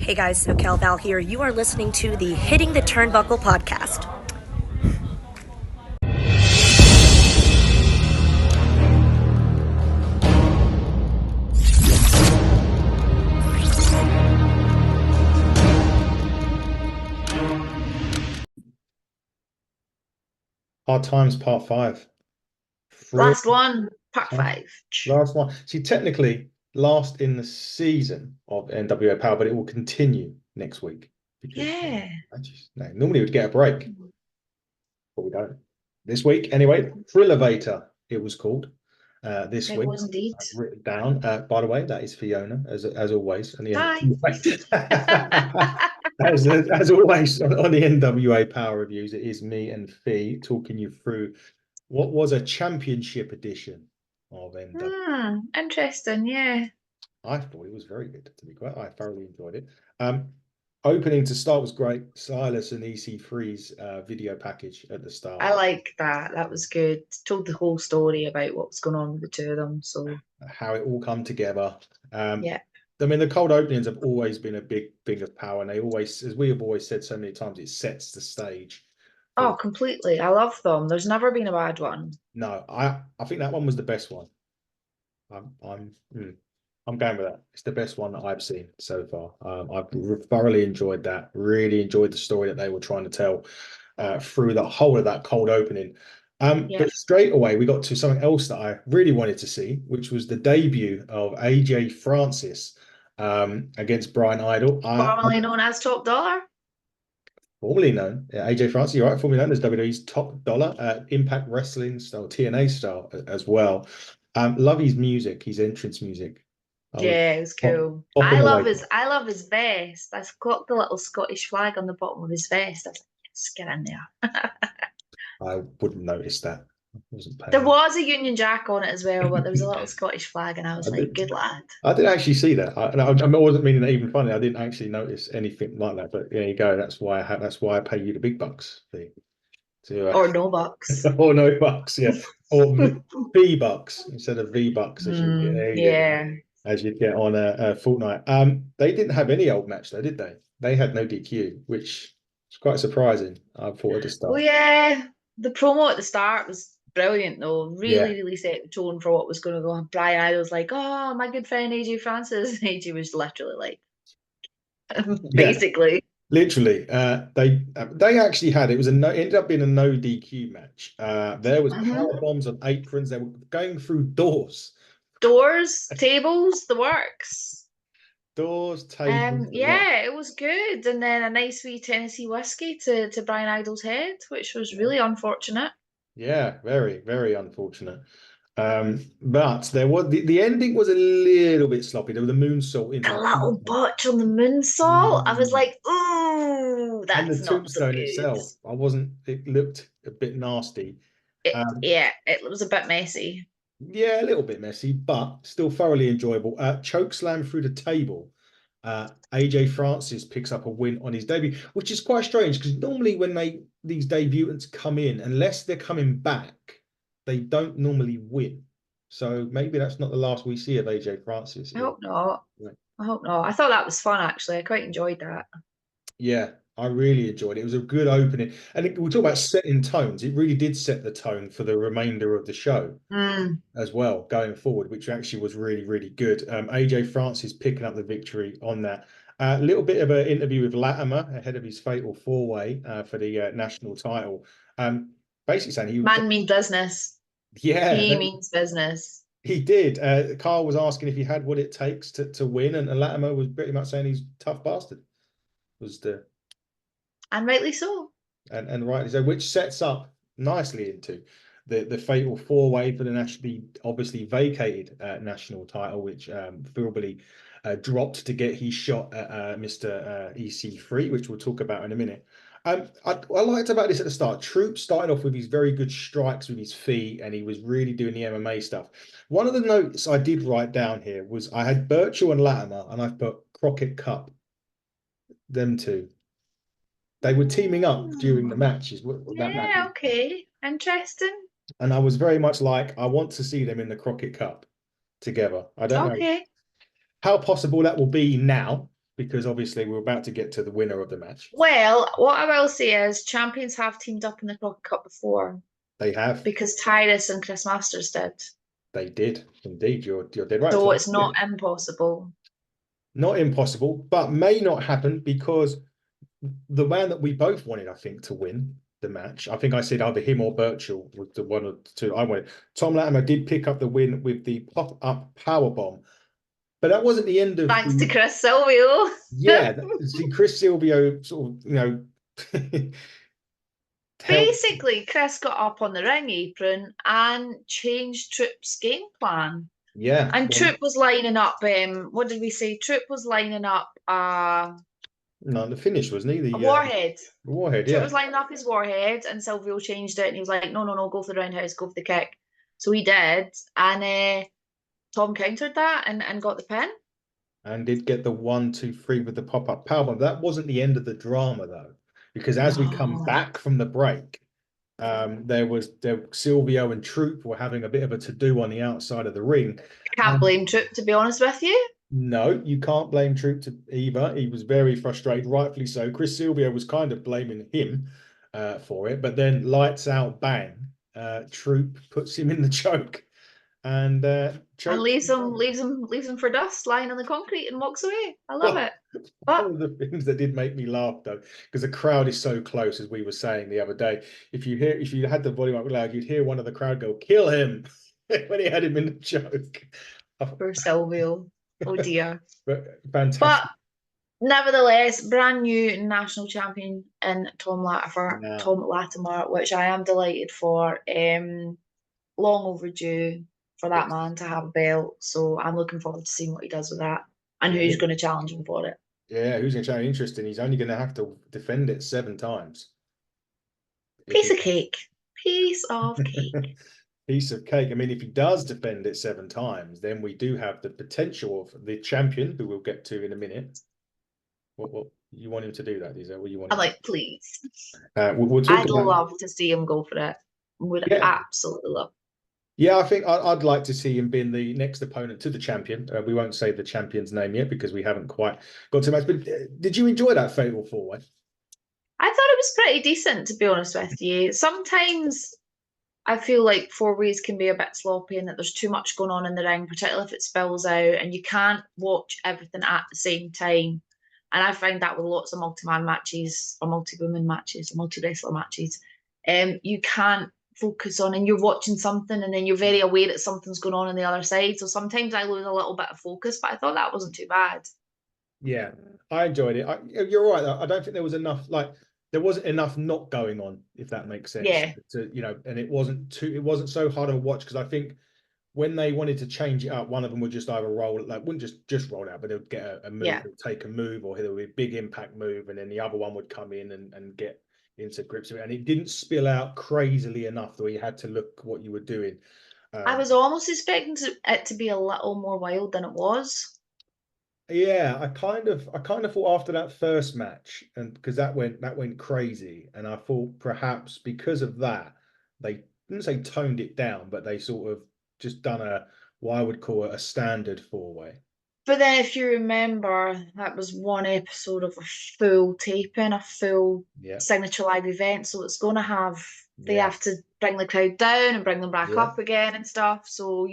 Hey guys, SoCal Val here. You are listening to the Hitting the Turnbuckle podcast. Hard Times Part 5. Last one, part Last 5. last one. See, technically, last in the season of NWA Power, but it will continue next week because Yeah. no, normally we'd get a break, but we don't. This week, anyway, Thrill-evator, it was called this It week. was indeed. I've written down. By the way, that is Fiona, as always. On the end. Hi. As always on the NWA Power Reviews, it is me and Fee talking you through what was a championship edition of NWA. Interesting, yeah. I thought it was very good, to be quite. I thoroughly enjoyed it. Opening to start was great. Silas and EC3's video package at the start. I like that. That was good. Told the whole story about what was going on with the two of them. So, How it all come together. yeah. I mean, the cold openings have always been a big thing of Power, and they always, as we have always said so many times, it sets the stage. Oh, completely. I love them. There's never been a bad one. No, I think that one was the best one. I'm going with that. It's the best one that I've seen so far. I've thoroughly enjoyed that. Really enjoyed the story that they were trying to tell through the whole of that cold opening. Yeah. But straight away, we got to something else that I really wanted to see, which was the debut of AJ Francis against Brian Idol. Formerly known as Top Dollar. Formerly known, AJ Francis, you're right, formerly known as WWE's top dollar, Impact Wrestling style, TNA style as well. Love his music, his entrance music. I was Yeah, it was pop, cool. popping away. I love his vest. I got the little Scottish flag on the bottom of his vest. I was like, yes, get in there. I wouldn't notice that. I wasn't There paying. was a Union Jack on it as well, but there was a little Scottish flag, and I was I like, did. good lad. I didn't actually see that. I wasn't meaning that even funny. I didn't actually notice anything like that. But there you go. That's why I have. That's why I pay you the big bucks fee to Or no bucks. or no bucks, yeah, or V bucks instead of V bucks as you get. There you go. Yeah. As you get on a fortnight. They didn't have any old match though, did they? They had no DQ, which is quite surprising. I thought at the Well, start. yeah. The promo at the start was brilliant, though. Yeah, Really, really set the tone for what was going to go on. Brian Idol's like, oh, my good friend AJ Francis. And AJ was literally like, yeah, basically. literally. They actually had it was a no, ended up being a no DQ match. There was Mhm. power bombs on aprons. They were going through doors, Doors, tables, the works. doors, tables, the lot. Yeah, it was good. And then a nice wee Tennessee whiskey to Brian Idol's head, which was Yeah, really unfortunate. yeah, very, very unfortunate. But there was the ending was a little bit sloppy. There was a moonsault into The the little botch on the moonsault. I was Mm. like, ooh, And the that's not so tombstone good. itself. I wasn't. It looked a bit nasty. Um, Yeah, it was a bit messy. yeah, a little bit messy, but still thoroughly enjoyable. Choke slam through the table. AJ Francis picks up a win on his debut, which is quite strange because normally when these debutants come in, unless they're coming back, they don't normally win. So maybe that's not the last we see of AJ Francis I in. hope not. I hope not. I thought that was fun actually. I quite enjoyed that. Yeah, I really enjoyed it. It was a good opening. And we talk about setting tones. It really did set the tone for the remainder of the show Mm. as well, going forward, which actually was really, really good. AJ Francis picking up the victory on that. A little bit of an interview with Latimer ahead of his fatal four-way for the national title. Basically saying Man means business. yeah, He means business. he did. Carl was asking if he had what it takes to win, and Latimer was pretty much saying he's a tough bastard. Was the And rightly so. and rightly so, which sets up nicely into the fatal four-way for the nationally obviously vacated national title, which Philby dropped to get his shot at Mr. EC3, which we'll talk about in a minute. I liked about this at the start. Troop started off with his very good strikes with his feet, and he was really doing the MMA stuff. One of the notes I did write down here was I had Burchill and Latimer, and I've put Crockett Cup, them two. They were teaming up during the Mm. matches, that match. Yeah, okay. Interesting. And I was very much like, I want to see them in the Crockett Cup together. I don't know Okay. how possible that will be now, because obviously we're about to get to the winner of the match. Well, what I will say is champions have teamed up in the Crockett Cup before They have. because Tyrus and Chris Masters did. They did. Indeed. You're dead right. So it's not impossible. Not impossible, but may not happen because the man that we both wanted, I think, to win the match, I think I said either him or Burchill was the one or two I wanted. Tom Latimer did pick up the win with the pop-up power bomb, but that wasn't the end of. Thanks to Chris Silvio. Yeah, see, Chris Silvio sort of, Basically, Chris got up on the ring apron and changed Troop's game plan. Yeah, and Troop was lining up. What did we say? Troop was lining up. No, the finish wasn't he? The warhead. Warhead, Troop yeah. was lining up his warhead, and Silvio changed it, and he was like, "No, no, no, go for the roundhouse, go for the kick." So he did, and Tom countered that and got the pin. And did get the 1, 2, 3 with the pop-up powerbomb. That wasn't the end of the drama though, because as we come back from the break, Silvio and Troop were having a bit of a to-do on the outside of the ring. Can't blame Troop, to be honest with you. No, you can't blame Troop either. He was very frustrated, rightfully so. Chris Silvio was kind of blaming him for it, but then lights out, bang, Troop puts him in the choke. And leaves him for dust, lying on the concrete, and walks away. I love it. One of the things that did make me laugh though, because the crowd is so close, as we were saying the other day. If you had the volume up loud, you'd hear one of the crowd go, "Kill him!" when he had him in the choke. Poor Silvio. Oh dear. But fantastic. But nevertheless, brand new national champion in Tom Latimer, which I am delighted for. Long overdue for that man to have a belt. So I'm looking forward to seeing what he does with that and who's going to challenge him for it. Yeah, who's going to challenge? Interesting. He's only going to have to defend it 7 times. Piece of cake. Piece of cake. Piece of cake. I mean, if he does defend it 7 times, then we do have the potential of the champion, who we'll get to in a minute. What you want him to do that? Is that what you want? I'm like, please. We'll talk I'd love to see him go for it. Would absolutely love. Yeah, I think I'd like to see him being the next opponent to the champion. We won't say the champion's name yet because we haven't quite got to much. But did you enjoy that fatal 4-way? I thought it was pretty decent, to be honest with you. Sometimes I feel like 4-ways can be a bit sloppy and that there's too much going on in the ring, particularly if it spills out and you can't watch everything at the same time. And I find that with lots of multi-man matches or multi-woman matches or multi-wrestler matches, you can't focus on, and you're watching something and then you're very aware that something's going on the other side. So sometimes I lose a little bit of focus, but I thought that wasn't too bad. Yeah, I enjoyed it. You're right. I don't think there was enough, there wasn't enough not going on, if that makes sense. Yeah. And it wasn't so hard to watch, because I think when they wanted to change it up, one of them would just either wouldn't just roll out, but they would get a move, take a move, or there would be a big impact move, and then the other one would come in and get into grips with it, and it didn't spill out crazily enough that you had to look what you were doing. I was almost expecting it to be a little more wild than it was. Yeah, I kind of thought after that first match, and because that went crazy, and I thought perhaps because of that they didn't say toned it down, but they sort of just done what I would call a standard 4-way. But then if you remember, that was one episode of a full taping, a full signature live event. So it's going to have, they have to bring the crowd down and bring them back up again and stuff. So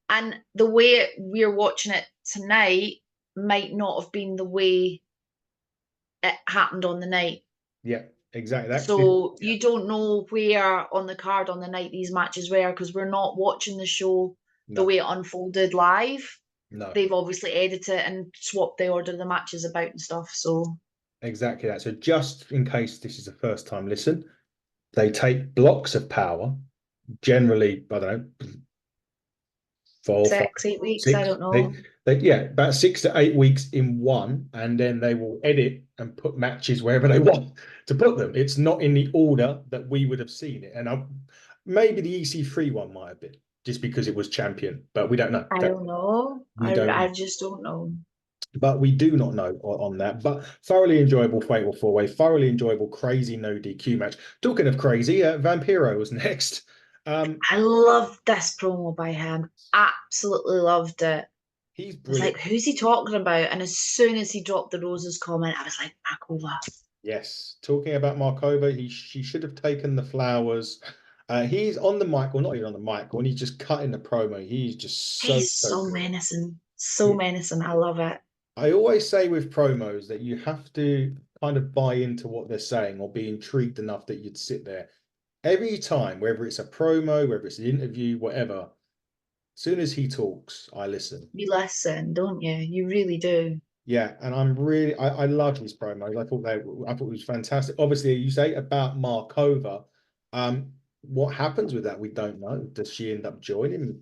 and the way we're watching it tonight might not have been the way it happened on the night. Yeah, exactly. So you don't know where on the card on the night these matches were, because we're not watching the show the way it unfolded live. No. They've obviously edited it and swapped the order of the matches about and stuff. So exactly that. So just in case this is the first time listen, they take blocks of power, generally, I don't know, 8 weeks, I don't know. About 6 to 8 weeks in one, and then they will edit and put matches wherever they want to put them. It's not in the order that we would have seen it. And maybe the EC3 one might have been, just because it was champion, but we don't know. I don't know. I just don't know. But we do not know on that. But thoroughly enjoyable fatal 4-way, thoroughly enjoyable crazy no DQ match. Talking of crazy, Vampiro was next. I loved this promo by him. Absolutely loved it. He's I was like, brilliant. who's he talking about? And as soon as he dropped the roses comment, I was like, Markova. Yes, talking about Markova, she should have taken the flowers. He's on the mic, or not even on the mic, when he's just cutting the promo. He's just He's so so good. menacing. So Yeah. menacing. I love it. I always say with promos that you have to kind of buy into what they're saying or be intrigued enough that you'd sit there every time, whether it's a promo, whether it's an interview, whatever. As soon as he talks, I listen. You listen, don't you? You really do. Yeah, and I love his promos. I thought it was fantastic. Obviously, you say about Markova, what happens with that? We don't know. Does she end up joining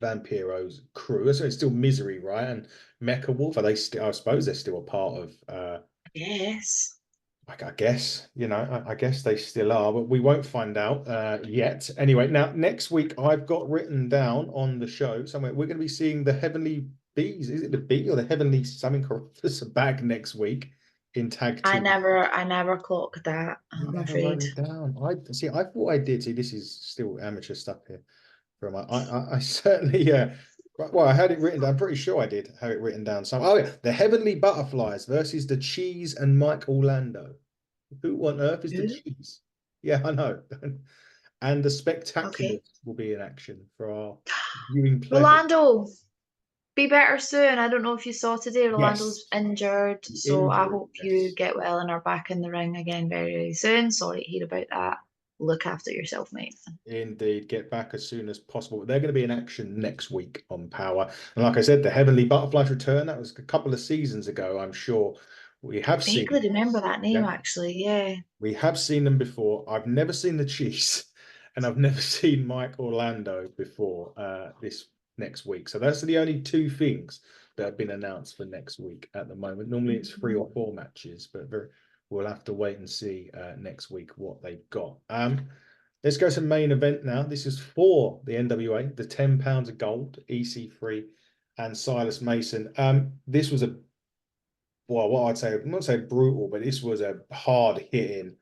Vampiro's crew? So it's still Misery, right? And Mecha Wolf, are they still? I suppose they're still a part of. Yes. I guess I guess they still are, but we won't find out yet. Anyway, now next week I've got written down on the show somewhere we're going to be seeing the Heavenly Bees. Is it the Bee or the Heavenly something? Are back next week in tag I team. never clocked that, You I'm never wrote afraid. it down. I see. I thought I did. See, this is still amateur stuff here. From I certainly well, I had it written down. I'm pretty sure I did have it written down. So oh yeah, the Heavenly Butterflies versus the Cheese and Mike Orlando. Who on earth is the Who? Cheese? Yeah, I know. And the Okay. Spectaculars will be in action for our viewing pleasure. Rolando, be better soon. I don't know if you saw today, Rolando's Yes, injured. So I injury. hope you Yes, get well and are back in the ring again very, very soon. Sorry to hear about that. Look after yourself, mate. indeed. Get back as soon as possible. They're going to be in action next week on Power. And like I said, the Heavenly Butterflies return. That was a couple of seasons ago. I'm sure we have Vaguely seen. remember that name Yeah, actually. Yeah. we have seen them before. I've never seen the Chiefs, and I've never seen Mike Orlando before this next week. So that's the only two things that have been announced for next week at the moment. Normally it's 3 or 4 matches, but we'll have to wait and see next week what they've got. Let's go to main event now. This is for the NWA, the £10 of gold, EC3 and Silas Mason. This was what I'd say, I'm not say brutal, but this was a hard hitting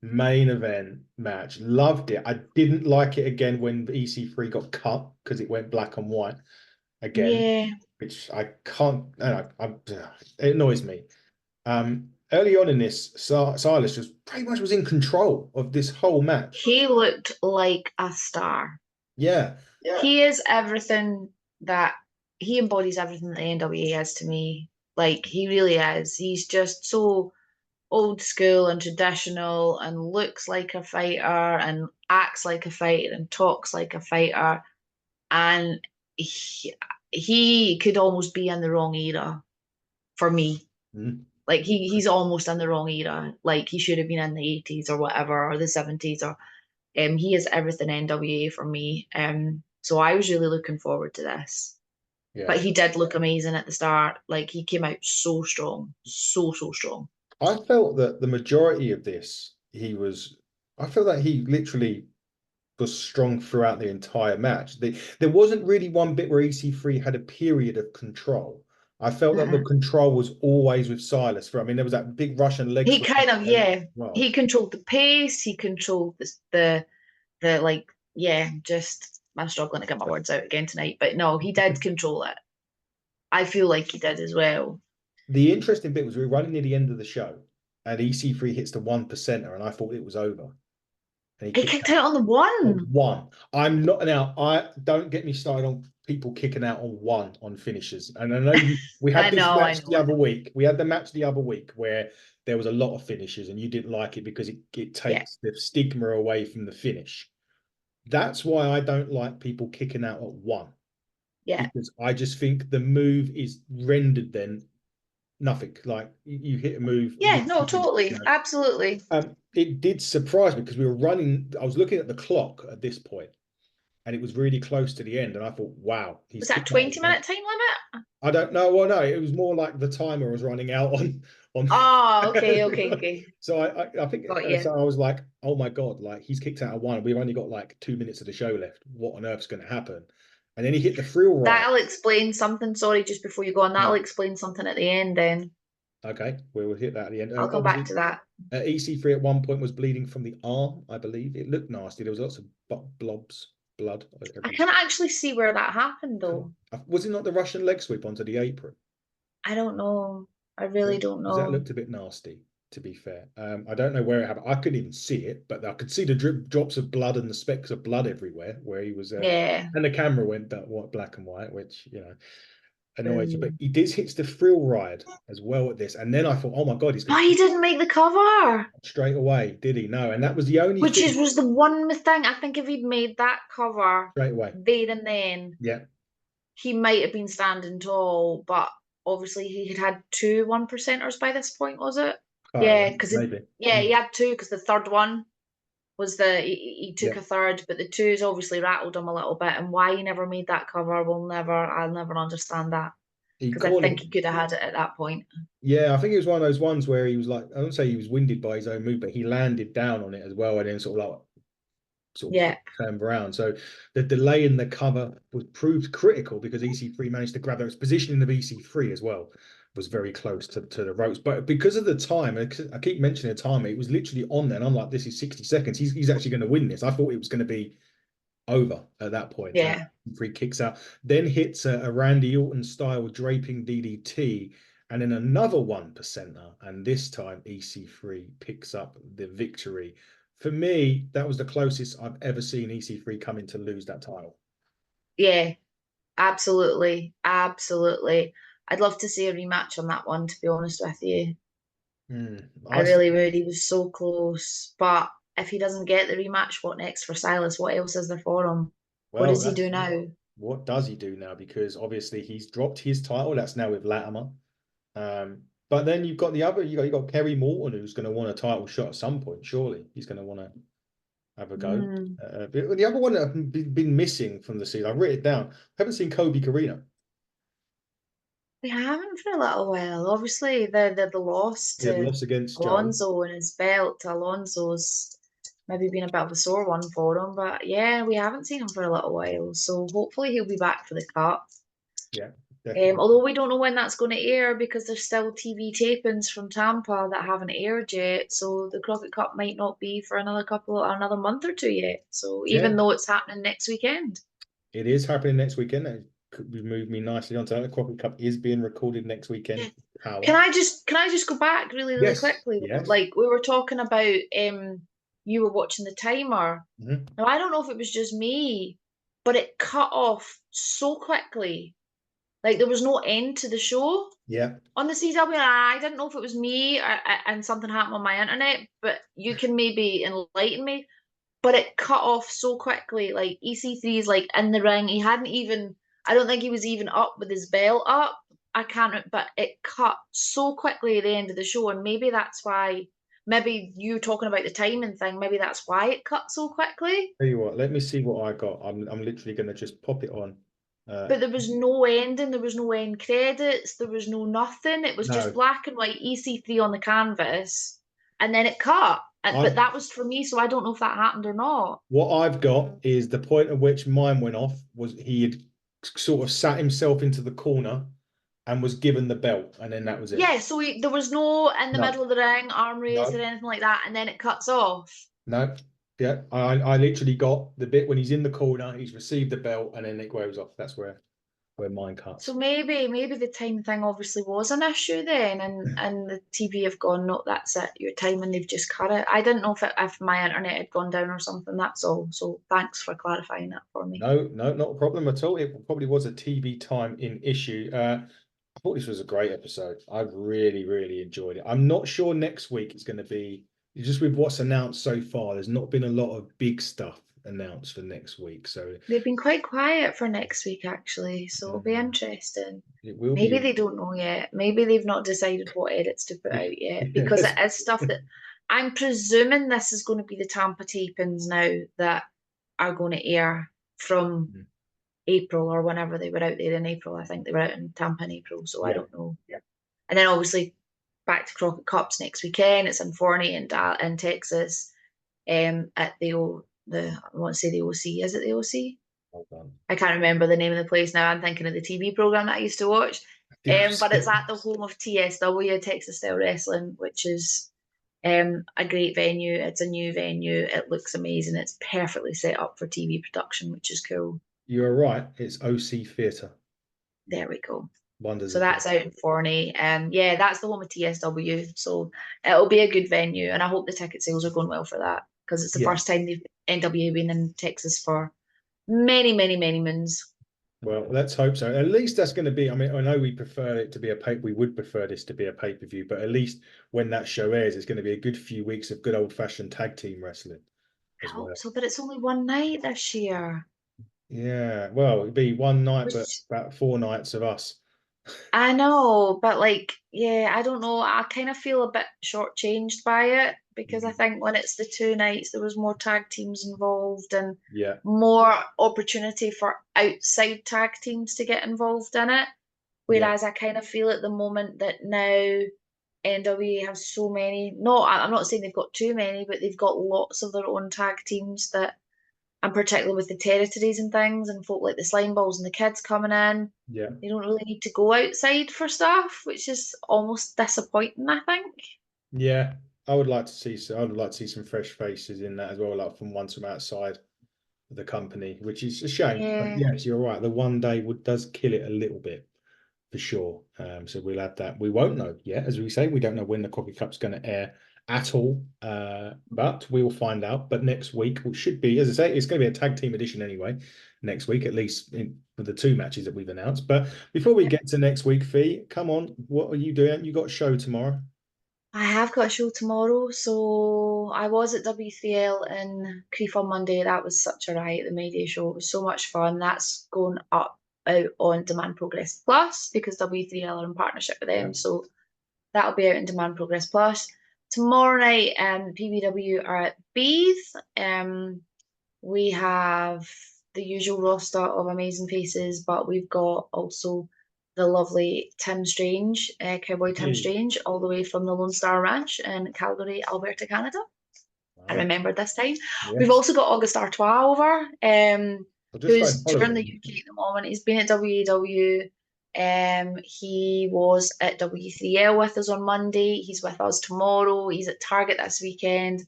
main event match. Loved it. I didn't like it again when EC3 got cut because it went black and white again, Yeah. which I can't. It annoys me. Early on in this, Silas just pretty much was in control of this whole match. He looked like a star. Yeah, He is everything that he embodies everything that the NWA is to me. Like he really is. He's just so old school and traditional and looks like a fighter and acts like a fighter and talks like a fighter. And he could almost be in the wrong era for me. mm, Like he's almost in the wrong era. Like he should have been in the 80s or whatever, or the 70s or he is everything NWA for me. So I was really looking forward to this. yeah. But he did look amazing at the start. Like he came out so strong, so strong. I felt that the majority of this, I felt that he literally was strong throughout the entire match. There wasn't really one bit where EC3 had a period of control. I felt that the Uh-uh. control was always with Silas. I mean, there was that big Russian leg He sweep kind of, as yeah, well. he controlled the pace. He controlled the like, yeah. Just I'm struggling to get my words out again tonight, but no, he did control it. I feel like he did as well. The interesting bit was we were running near the end of the show, and EC3 hits the 1%er, and I thought it was over. And he He kicked kicked out on the on one. one. I'm not now. I don't get me started on people kicking out on one on finishes. And I know we had I this know, I match know, the I other know. week. We had the match the other week where there was a lot of finishes, and you didn't like it because it Yeah, takes the stigma away from the finish. That's why I don't like people kicking out at one, yeah, because I just think the move is rendered then nothing. Like you hit a move, yeah. No, totally, absolutely. it did surprise me because we were running. I was looking at the clock at this point, and it was really close to the end. And I thought, wow, he's Was that a kicked out of 20-minute time limit? I don't know. Well, no, it was more like the timer was running out on. Oh, okay. So I think Got you. so. I was like, oh my god, like he's kicked out of one. We've only got like 2 minutes of the show left. What on earth's going to happen? And then he hit the thrill ride. That'll explain something. Sorry, just before you go on, that'll Yeah. explain something at the end. Then Okay, we'll hit that at the end. I'll come back Obviously, to that. EC3 at one point was bleeding from the arm. I believe it looked nasty. There was lots of blobs, blood. I can't actually see where that happened, though. Was it not the Russian leg sweep onto the apron? I don't know. I really don't know. That looked a bit nasty, to be fair. I don't know where it happened. I couldn't even see it, but I could see the drops of blood and the specks of blood everywhere where he was. Yeah. And the camera went black and white, which, annoys you. But he did hit the thrill ride as well at this. And then I thought, oh my God, he's going to. He didn't make the cover. Straight away, did he? No. And that was the only thing. Was the one thing. I think if he'd made that cover straight away, there and then, he might have been standing tall, but obviously he had 2 1%ers by this point, was it? Because he had 2, because the third one was he took a third, but the 2's obviously rattled him a little bit. And why he never made that cover, I'll never understand that, because I think he could have had it at that point. Yeah, I think it was one of those ones where he was like, I don't say he was winded by his own move, but he landed down on it as well, and then sort of turned around. So the delay in the cover proved critical, because EC3 managed to grab those positioning of EC3 as well was very close to the ropes. But because of the time, I keep mentioning the time, it was literally on there, and I'm like, this is 60 seconds. He's actually going to win this. I thought it was going to be over at that point. Yeah. Free kicks out, then hits a Randy Orton style draping DDT, and then another 1%er, and this time EC3 picks up the victory. For me, that was the closest I've ever seen EC3 come in to lose that title. Yeah, absolutely. I'd love to see a rematch on that one, to be honest with you. I really would. He was so close. But if he doesn't get the rematch, what next for Silas? What else is there for him? Well, what does he do now? What does he do now? Because obviously he's dropped his title. That's now with Latimer. But then you've got you got Kerry Morton, who's going to want a title shot at some point. Surely he's going to want to have a go. But the other one that I've been missing from the season, I've written it down. I haven't seen Kobe Carino. We haven't for a little while. Obviously, the loss to against Alonso and his belt. Alonso's maybe been a bit of a sore one for him, but yeah, we haven't seen him for a little while. So hopefully he'll be back for the Cup. Yeah. Although we don't know when that's going to air, because there's still TV tapings from Tampa that haven't aired yet. So the Crockett Cup might not be for another month or 2 yet. So even though it's happening next weekend. It is happening next weekend. It could move me nicely onto that. The Crockett Cup is being recorded next weekend. Yeah. Can I just go back really quickly? Yes. Like we were talking about, you were watching the timer. Mm-hmm. Now I don't know if it was just me, but it cut off so quickly. Like there was no end to the show. Yeah. On the CW, I didn't know if it was me and something happened on my internet, but you can maybe enlighten me. But it cut off so quickly. Like EC3 is like in the ring. I don't think he was even up with his belt up. I can't, but it cut so quickly at the end of the show, and maybe that's why. Maybe you talking about the timing thing. Maybe that's why it cut so quickly. Tell you what, let me see what I got. I'm literally going to just pop it on. But there was no ending. There was no end credits. There was no nothing. It was just black and white EC3 on the canvas, and then it cut. But that was for me, so I don't know if that happened or not. What I've got is the point at which mine went off was he had sort of sat himself into the corner and was given the belt, and then that was it. Yeah, so there was no in the middle of the ring, arm raised or anything like that, and then it cuts off. No. Yeah, I literally got the bit when he's in the corner, he's received the belt, and then it goes off. That's where mine cuts. So maybe the time thing obviously was an issue then, and the TV have gone, no, that's it, your time, and they've just cut it. I didn't know if my internet had gone down or something, that's all. So thanks for clarifying that for me. No, not a problem at all. It probably was a TV time in issue. I thought this was a great episode. I've really, really enjoyed it. I'm not sure next week is going to be, just with what's announced so far, there's not been a lot of big stuff announced for next week. So they've been quite quiet for next week, actually. So it'll be interesting. It will Maybe they don't know yet. Maybe they've not decided what edits to put out yet, because it is stuff that I'm presuming this is going to be the Tampa tapings now that are going to air from April or whenever they were out there in April. I think they were out in Tampa in April, so I don't know. Yeah. And then obviously back to Crockett Cups next weekend. It's in Forney and in Texas, at I want to say the OC. Is it the OC? Well done. I can't remember the name of the place now. I'm thinking of the TV program that I used to watch. But it's at the home of TSW, Texas Style Wrestling, which is A great venue. It's a new venue. It looks amazing. It's perfectly set up for TV production, which is cool. You're right. It's OC Theatre. There we go. Wonders. So that's out in Forney. Yeah, that's the one with TSW. So it'll be a good venue, and I hope the ticket sales are going well for that, because it's the first time they've NWA been in Texas for many, many, many moons. Well, let's hope so. At least that's going to be. I mean, I know we prefer it to be we would prefer this to be a pay-per-view, but at least when that show airs, it's going to be a good few weeks of good old-fashioned tag team wrestling. I hope so, but it's only one night this year. Yeah, well, it'd be one night, but about 4 nights of us. I know, but like, yeah, I don't know. I kind of feel a bit shortchanged by it, because I think when it's the 2 nights, there was more tag teams involved and more opportunity for outside tag teams to get involved in it. Whereas I kind of feel at the moment that now NWA have so many, I'm not saying they've got too many, but they've got lots of their own tag teams that, and particularly with the territories and things, and folk like the Slime Balls and the kids coming in, they don't really need to go outside for stuff, which is almost disappointing, I think. Yeah, I would like to see some fresh faces in that as well, like from outside the company, which is a shame. But yes, you're right. The one day does kill it a little bit, for sure. So we'll have that. We won't know yet, as we say. We don't know when the Coffee Cup's going to air at all, but we will find out. But next week, which should be, as I say, it's going to be a tag team edition anyway. Next week, at least for the 2 matches that we've announced. But before we get to next week, Fee, come on, what are you doing? You got a show tomorrow? I have got a show tomorrow. So I was at W3L in Crieff on Monday. That was such a riot, the Mayday show. It was so much fun. That's going up out on Demand Progress Plus, because W3L are in partnership with them. So that'll be out in Demand Progress Plus. Tomorrow night, PBW are at Bees. We have the usual roster of amazing faces, but we've got also the lovely Tim Strange, Cowboy Tim Strange, all the way from the Lone Star Ranch in Calgary, Alberta, Canada. I remembered this time. We've also got August Artois over, who's touring the UK at the moment. He's been at WAW. He was at W3L with us on Monday. He's with us tomorrow. He's at Target this weekend.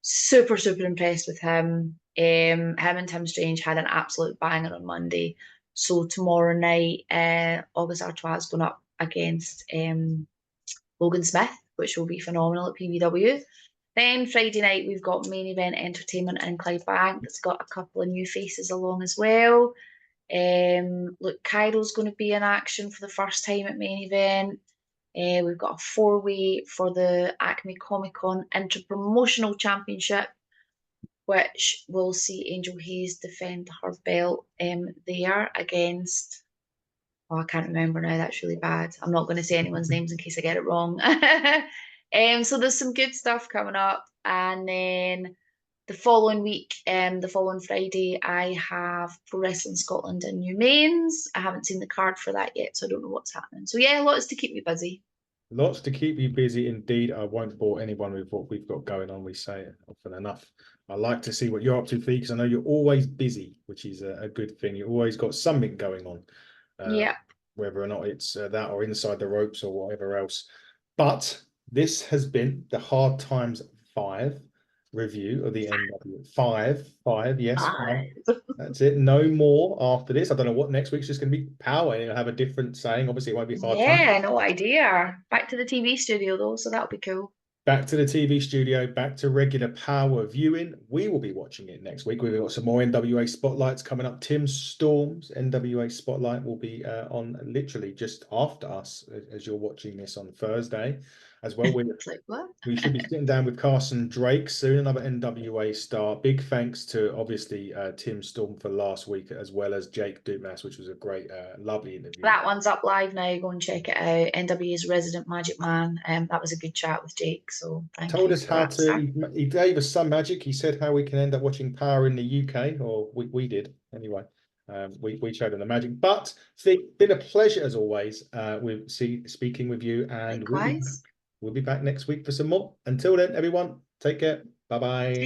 Super, super impressed with him. Him and Tim Strange had an absolute banger on Monday. So tomorrow night, August Artois is going up against Logan Smith, which will be phenomenal at PBW. Then Friday night, we've got Main Event Entertainment in Clydebank. That's got a couple of new faces along as well. Look, Cairo's going to be in action for the first time at Main Event. We've got a 4-way for the Acme Comic Con Interpromotional Championship, which will see Angel Hayes defend her belt there against, I can't remember now, that's really bad. I'm not going to say anyone's names in case I get it wrong. So there's some good stuff coming up. And then the following week, the following Friday, I have Pro Wrestling Scotland in New Mains. I haven't seen the card for that yet, so I don't know what's happening. So yeah, lots to keep me busy. Lots to keep you busy indeed. I won't bore anyone with what we've got going on. We say it often enough. I like to see what you're up to, Fee, because I know you're always busy, which is a good thing. You've always got something going on. Whether or not it's that or inside the ropes or whatever else. But this has been the Hard Times 5 review of the NWA. 5, yes. 5. That's it. No more after this. I don't know what next week's just going to be. Power. It'll have a different saying. Obviously, it won't be Hard Times. Yeah, no idea. Back to the TV studio, though, so that'll be cool. Back to the TV studio, back to regular Power viewing. We will be watching it next week. We've got some more NWA spotlights coming up. Tim Storm's NWA spotlight will be on literally just after us as you're watching this on Thursday as well. We should be sitting down with Carson Drake soon, another NWA star. Big thanks to obviously Tim Storm for last week, as well as Jake Dumas, which was a great, lovely interview. That one's up live now. Go and check it out. NWA's Resident Magic Man. That was a good chat with Jake. So thank you. Told us how to. He gave us some magic. He said how we can end up watching Power in the UK, or we did anyway. We showed him the magic. But it's been a pleasure as always. Speaking with you, and we'll be back next week for some more. Until then, everyone, take care. Bye bye.